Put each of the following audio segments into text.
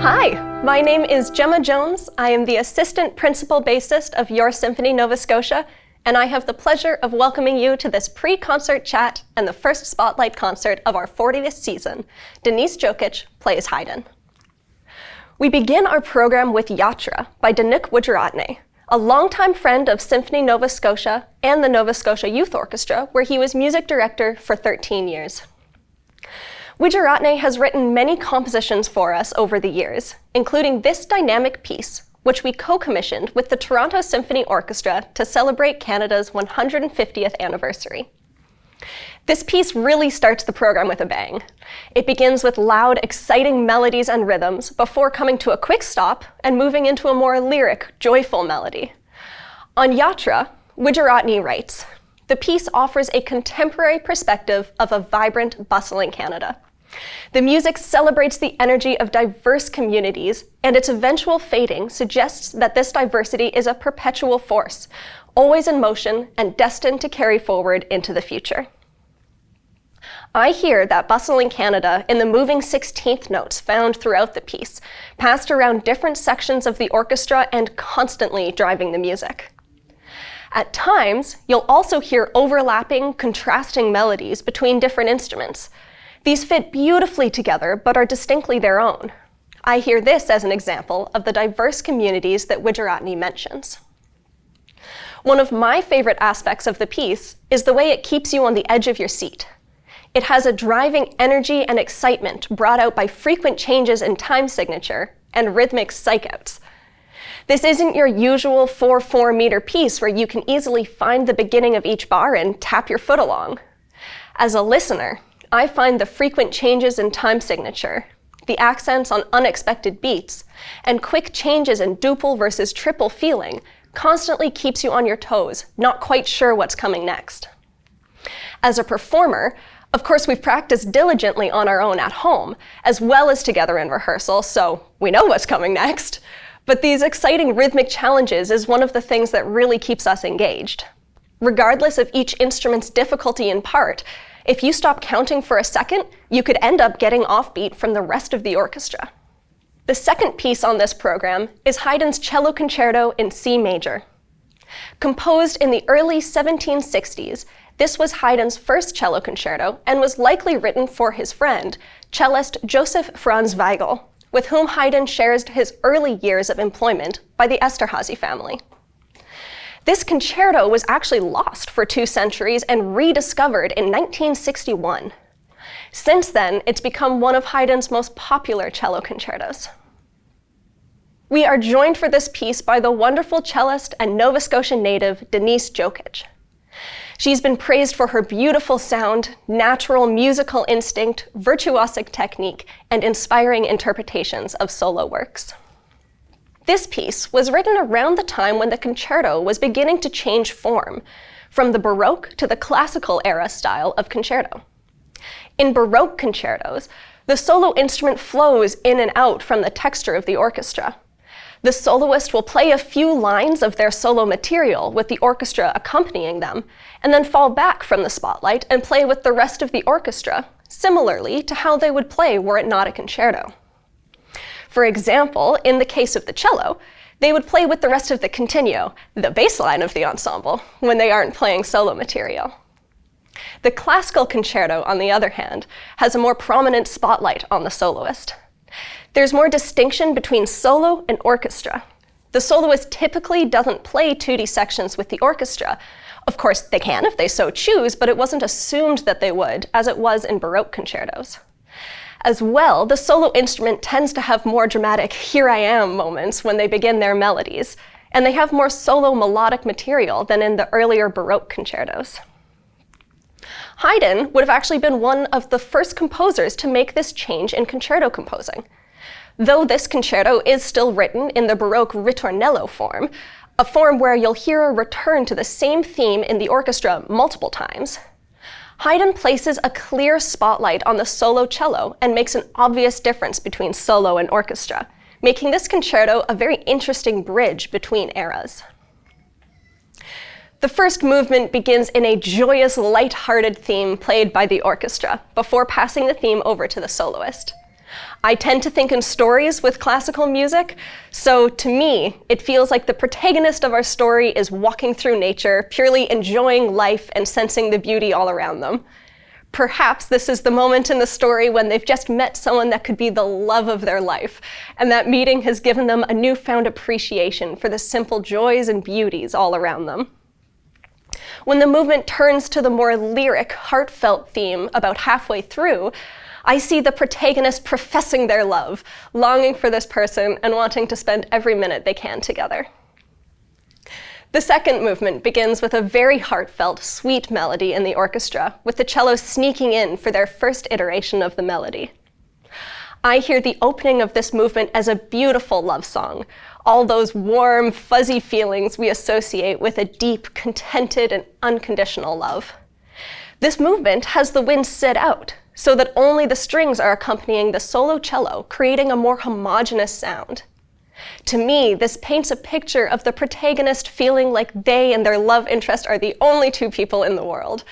Hi, my name is Jemma Jones. I am the assistant principal bassist of Your Symphony Nova Scotia, and I have the pleasure of welcoming you to this pre-concert chat and the first spotlight concert of our 40th season. Denise Djokic plays Haydn. We begin our program with Yatra by Dinuk Wijeratne, a longtime friend of Symphony Nova Scotia and the Nova Scotia Youth Orchestra, where he was music director for 13 years. Wijeratne has written many compositions for us over the years, including this dynamic piece, which we co-commissioned with the Toronto Symphony Orchestra to celebrate Canada's 150th anniversary. This piece really starts the program with a bang. It begins with loud, exciting melodies and rhythms before coming to a quick stop and moving into a more lyric, joyful melody. On Yatra, Wijeratne writes, "The piece offers a contemporary perspective of a vibrant, bustling Canada. The music celebrates the energy of diverse communities, and its eventual fading suggests that this diversity is a perpetual force, always in motion and destined to carry forward into the future." I hear that bustling Canada in the moving 16th notes found throughout the piece, passed around different sections of the orchestra and constantly driving the music. At times, you'll also hear overlapping, contrasting melodies between different instruments. These fit beautifully together, but are distinctly their own. I hear this as an example of the diverse communities that Wijeratne mentions. One of my favorite aspects of the piece is the way it keeps you on the edge of your seat. It has a driving energy and excitement brought out by frequent changes in time signature and rhythmic psych-outs. This isn't your usual 4/4 meter piece where you can easily find the beginning of each bar and tap your foot along. As a listener, I find the frequent changes in time signature, the accents on unexpected beats, and quick changes in duple versus triple feeling constantly keeps you on your toes, not quite sure what's coming next. As a performer, of course, we've practiced diligently on our own at home, as well as together in rehearsal, so we know what's coming next. But these exciting rhythmic challenges is one of the things that really keeps us engaged. Regardless of each instrument's difficulty in part, if you stop counting for a second, you could end up getting offbeat from the rest of the orchestra. The second piece on this program is Haydn's Cello Concerto in C major. Composed in the early 1760s, this was Haydn's first cello concerto and was likely written for his friend, cellist Joseph Franz Weigel, with whom Haydn shares his early years of employment by the Esterházy family. This concerto was actually lost for 2 centuries and rediscovered in 1961. Since then, it's become one of Haydn's most popular cello concertos. We are joined for this piece by the wonderful cellist and Nova Scotia native Denise Djokic. She's been praised for her beautiful sound, natural musical instinct, virtuosic technique, and inspiring interpretations of solo works. This piece was written around the time when the concerto was beginning to change form, from the Baroque to the classical era style of concerto. In Baroque concertos, the solo instrument flows in and out from the texture of the orchestra. The soloist will play a few lines of their solo material with the orchestra accompanying them, and then fall back from the spotlight and play with the rest of the orchestra, similarly to how they would play were it not a concerto. For example, in the case of the cello, they would play with the rest of the continuo, the bass line of the ensemble, when they aren't playing solo material. The classical concerto, on the other hand, has a more prominent spotlight on the soloist. There's more distinction between solo and orchestra. The soloist typically doesn't play 2D sections with the orchestra. Of course, they can if they so choose, but it wasn't assumed that they would, as it was in Baroque concertos. As well, the solo instrument tends to have more dramatic "here I am" moments when they begin their melodies, and they have more solo melodic material than in the earlier Baroque concertos. Haydn would have actually been one of the first composers to make this change in concerto composing. Though this concerto is still written in the Baroque ritornello form, a form where you'll hear a return to the same theme in the orchestra multiple times, Haydn places a clear spotlight on the solo cello and makes an obvious difference between solo and orchestra, making this concerto a very interesting bridge between eras. The first movement begins in a joyous, light-hearted theme played by the orchestra, before passing the theme over to the soloist. I tend to think in stories with classical music, so to me, it feels like the protagonist of our story is walking through nature, purely enjoying life and sensing the beauty all around them. Perhaps this is the moment in the story when they've just met someone that could be the love of their life, and that meeting has given them a newfound appreciation for the simple joys and beauties all around them. When the movement turns to the more lyric, heartfelt theme about halfway through, I see the protagonist professing their love, longing for this person and wanting to spend every minute they can together. The second movement begins with a very heartfelt, sweet melody in the orchestra, with the cello sneaking in for their first iteration of the melody. I hear the opening of this movement as a beautiful love song, all those warm, fuzzy feelings we associate with a deep, contented, and unconditional love. This movement has the winds sit out, so that only the strings are accompanying the solo cello, creating a more homogeneous sound. To me, this paints a picture of the protagonist feeling like they and their love interest are the only two people in the world.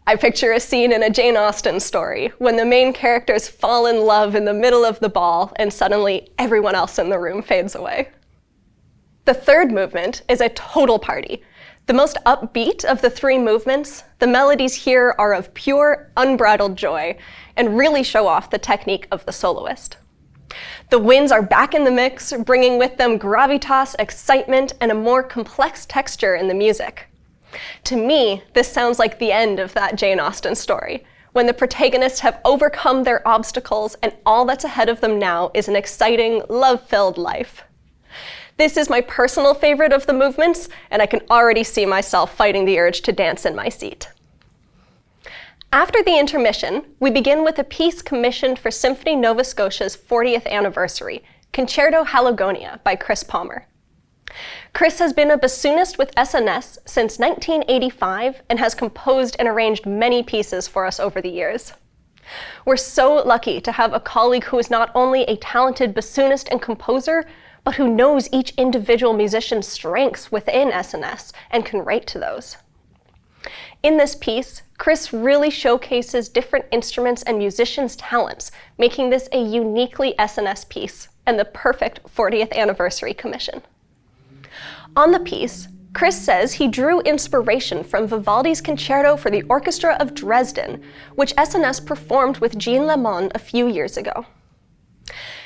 I picture a scene in a Jane Austen story when the main characters fall in love in the middle of the ball and suddenly everyone else in the room fades away. The third movement is a total party. The most upbeat of the three movements, the melodies here are of pure, unbridled joy and really show off the technique of the soloist. The winds are back in the mix, bringing with them gravitas, excitement, and a more complex texture in the music. To me, this sounds like the end of that Jane Austen story, when the protagonists have overcome their obstacles and all that's ahead of them now is an exciting, love-filled life. This is my personal favorite of the movements, and I can already see myself fighting the urge to dance in my seat. After the intermission, we begin with a piece commissioned for Symphony Nova Scotia's 40th anniversary, Concerto Haligonia by Chris Palmer. Chris has been a bassoonist with SNS since 1985 and has composed and arranged many pieces for us over the years. We're so lucky to have a colleague who is not only a talented bassoonist and composer, but who knows each individual musician's strengths within SNS and can write to those. In this piece, Chris really showcases different instruments and musicians' talents, making this a uniquely SNS piece and the perfect 40th anniversary commission. On the piece, Chris says he drew inspiration from Vivaldi's Concerto for the Orchestra of Dresden, which SNS performed with Jean Lemon a few years ago.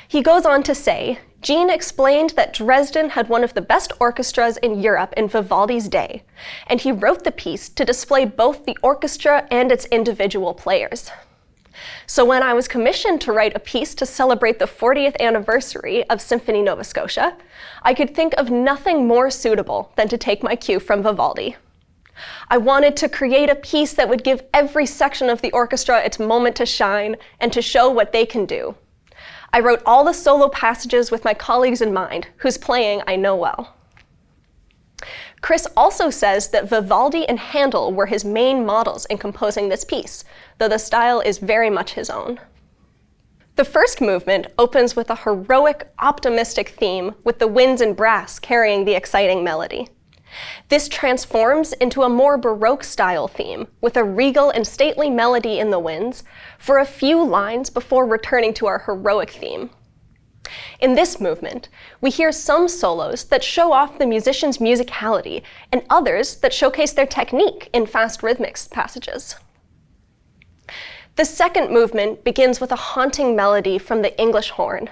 He goes on to say, Jean explained that Dresden had one of the best orchestras in Europe in Vivaldi's day, and he wrote the piece to display both the orchestra and its individual players. So when I was commissioned to write a piece to celebrate the 40th anniversary of Symphony Nova Scotia, I could think of nothing more suitable than to take my cue from Vivaldi. I wanted to create a piece that would give every section of the orchestra its moment to shine and to show what they can do. I wrote all the solo passages with my colleagues in mind, whose playing I know well. Chris also says that Vivaldi and Handel were his main models in composing this piece, though the style is very much his own. The first movement opens with a heroic, optimistic theme with the winds and brass carrying the exciting melody. This transforms into a more Baroque-style theme with a regal and stately melody in the winds for a few lines before returning to our heroic theme. In this movement, we hear some solos that show off the musician's musicality and others that showcase their technique in fast rhythmic passages. The second movement begins with a haunting melody from the English horn.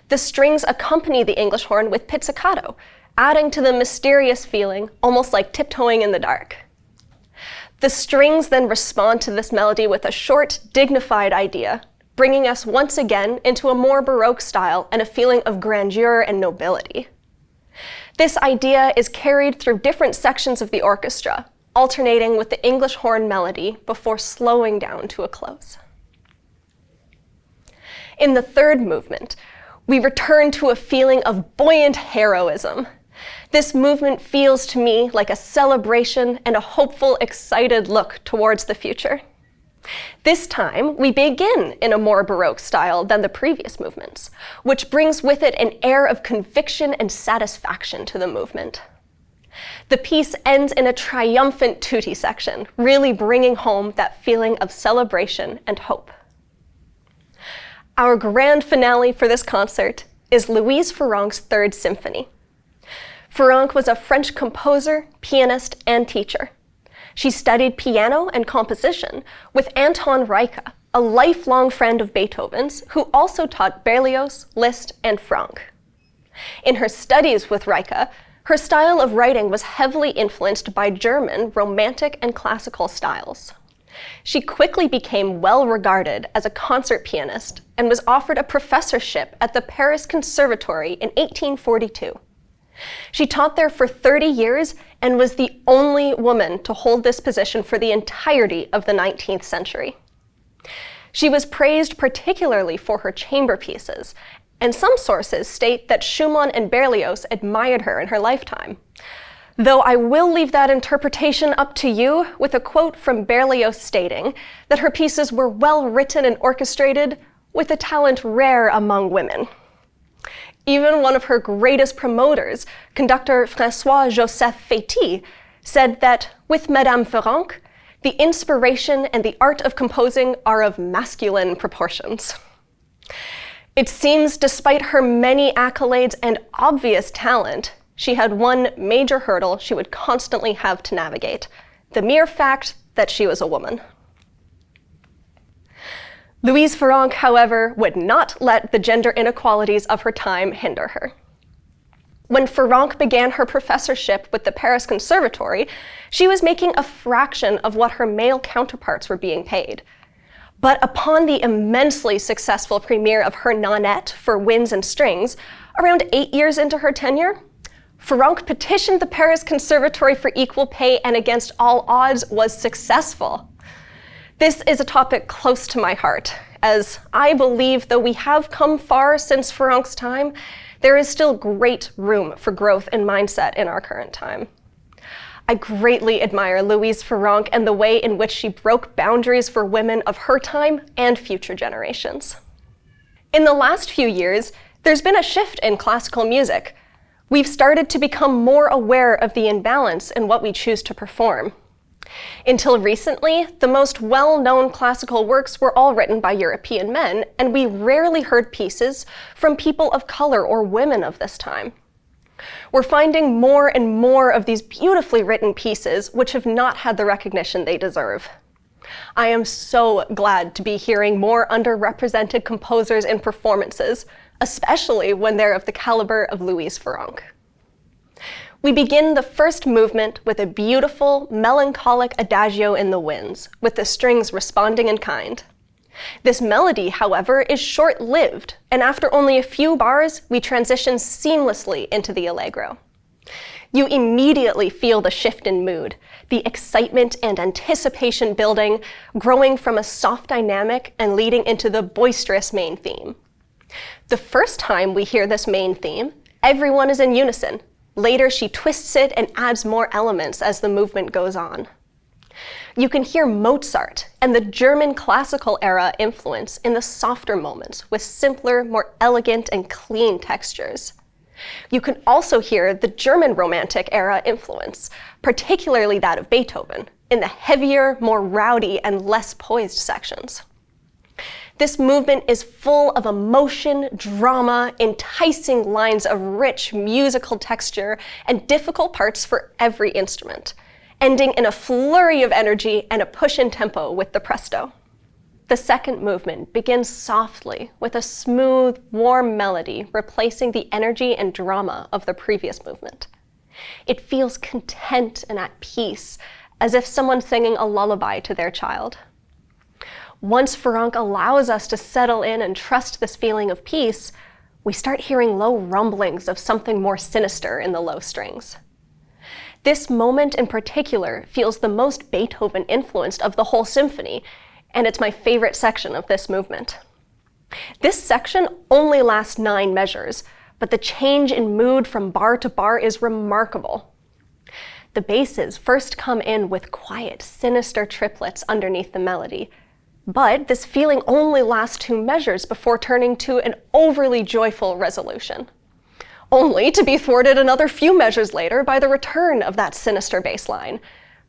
The strings accompany the English horn with pizzicato, adding to the mysterious feeling, almost like tiptoeing in the dark. The strings then respond to this melody with a short, dignified idea, bringing us once again into a more Baroque style and a feeling of grandeur and nobility. This idea is carried through different sections of the orchestra, alternating with the English horn melody before slowing down to a close. In the third movement, we return to a feeling of buoyant heroism. This movement feels to me like a celebration and a hopeful, excited look towards the future. This time, we begin in a more Baroque style than the previous movements, which brings with it an air of conviction and satisfaction to the movement. The piece ends in a triumphant tutti section, really bringing home that feeling of celebration and hope. Our grand finale for this concert is Louise Farrenc's Third Symphony. Farrenc was a French composer, pianist, and teacher. She studied piano and composition with Anton Reicha, a lifelong friend of Beethoven's, who also taught Berlioz, Liszt, and Franck. In her studies with Reicha, her style of writing was heavily influenced by German Romantic and classical styles. She quickly became well regarded as a concert pianist and was offered a professorship at the Paris Conservatory in 1842. She taught there for 30 years and was the only woman to hold this position for the entirety of the 19th century. She was praised particularly for her chamber pieces, and some sources state that Schumann and Berlioz admired her in her lifetime. Though I will leave that interpretation up to you, with a quote from Berlioz stating that her pieces were well written and orchestrated, with a talent rare among women. Even one of her greatest promoters, conductor François-Joseph Féty, said that with Madame Farrenc, the inspiration and the art of composing are of masculine proportions. It seems, despite her many accolades and obvious talent, she had one major hurdle she would constantly have to navigate: the mere fact that she was a woman. Louise Farrenc, however, would not let the gender inequalities of her time hinder her. When Farrenc began her professorship with the Paris Conservatory, she was making a fraction of what her male counterparts were being paid. But upon the immensely successful premiere of her Nonette for winds and strings, around 8 years into her tenure, Farrenc petitioned the Paris Conservatory for equal pay and against all odds was successful. This is a topic close to my heart, as I believe though we have come far since Farrenc's time, there is still great room for growth and mindset in our current time. I greatly admire Louise Farrenc and the way in which she broke boundaries for women of her time and future generations. In the last few years, there's been a shift in classical music. We've started to become more aware of the imbalance in what we choose to perform. Until recently, the most well-known classical works were all written by European men, and we rarely heard pieces from people of color or women of this time. We're finding more and more of these beautifully written pieces which have not had the recognition they deserve. I am so glad to be hearing more underrepresented composers in performances, especially when they're of the caliber of Louise Farrenc. We begin the first movement with a beautiful, melancholic adagio in the winds, with the strings responding in kind. This melody, however, is short-lived, and after only a few bars, we transition seamlessly into the allegro. You immediately feel the shift in mood, the excitement and anticipation building, growing from a soft dynamic and leading into the boisterous main theme. The first time we hear this main theme, everyone is in unison. Later, she twists it and adds more elements as the movement goes on. You can hear Mozart and the German classical era influence in the softer moments with simpler, more elegant and clean textures. You can also hear the German Romantic era influence, particularly that of Beethoven, in the heavier, more rowdy and less poised sections. This movement is full of emotion, drama, enticing lines of rich musical texture, and difficult parts for every instrument, ending in a flurry of energy and a push in tempo with the presto. The second movement begins softly with a smooth, warm melody replacing the energy and drama of the previous movement. It feels content and at peace, as if someone's singing a lullaby to their child. Once Farrenc allows us to settle in and trust this feeling of peace, we start hearing low rumblings of something more sinister in the low strings. This moment in particular feels the most Beethoven-influenced of the whole symphony, and it's my favorite section of this movement. This section only lasts 9 measures, but the change in mood from bar to bar is remarkable. The basses first come in with quiet, sinister triplets underneath the melody, but this feeling only lasts 2 measures before turning to an overly joyful resolution, only to be thwarted another few measures later by the return of that sinister bass line.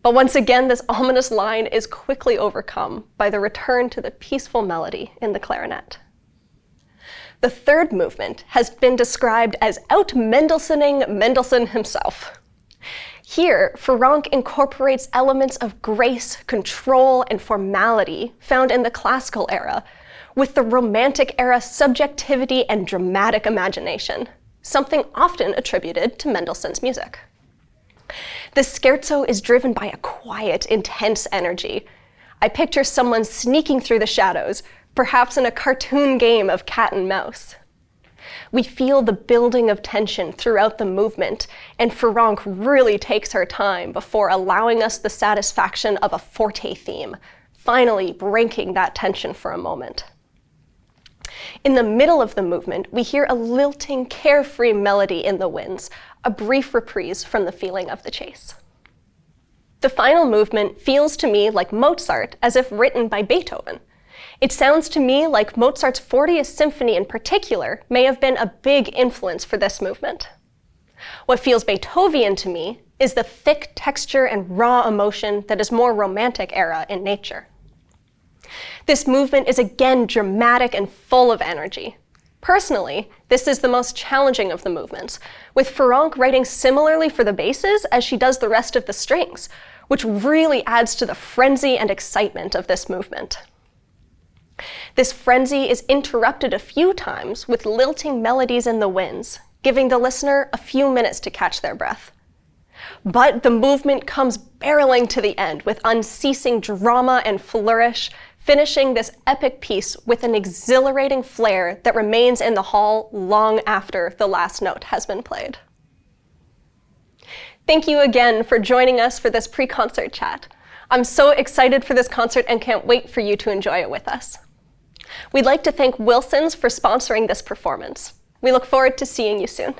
But once again, this ominous line is quickly overcome by the return to the peaceful melody in the clarinet. The third movement has been described as out-Mendelsoning Mendelssohn himself. Here, Farrenc incorporates elements of grace, control, and formality found in the classical era, with the Romantic era subjectivity and dramatic imagination, something often attributed to Mendelssohn's music. The scherzo is driven by a quiet, intense energy. I picture someone sneaking through the shadows, perhaps in a cartoon game of cat and mouse. We feel the building of tension throughout the movement, and Farrenc really takes her time before allowing us the satisfaction of a forte theme, finally breaking that tension for a moment. In the middle of the movement, we hear a lilting, carefree melody in the winds, a brief reprise from the feeling of the chase. The final movement feels to me like Mozart, as if written by Beethoven. It sounds to me like Mozart's 40th Symphony in particular may have been a big influence for this movement. What feels Beethoven to me is the thick texture and raw emotion that is more Romantic era in nature. This movement is again dramatic and full of energy. Personally, this is the most challenging of the movements, with Farrenc writing similarly for the basses as she does the rest of the strings, which really adds to the frenzy and excitement of this movement. This frenzy is interrupted a few times with lilting melodies in the winds, giving the listener a few minutes to catch their breath. But the movement comes barreling to the end with unceasing drama and flourish, finishing this epic piece with an exhilarating flair that remains in the hall long after the last note has been played. Thank you again for joining us for this pre-concert chat. I'm so excited for this concert and can't wait for you to enjoy it with us. We'd like to thank Wilson's for sponsoring this performance. We look forward to seeing you soon.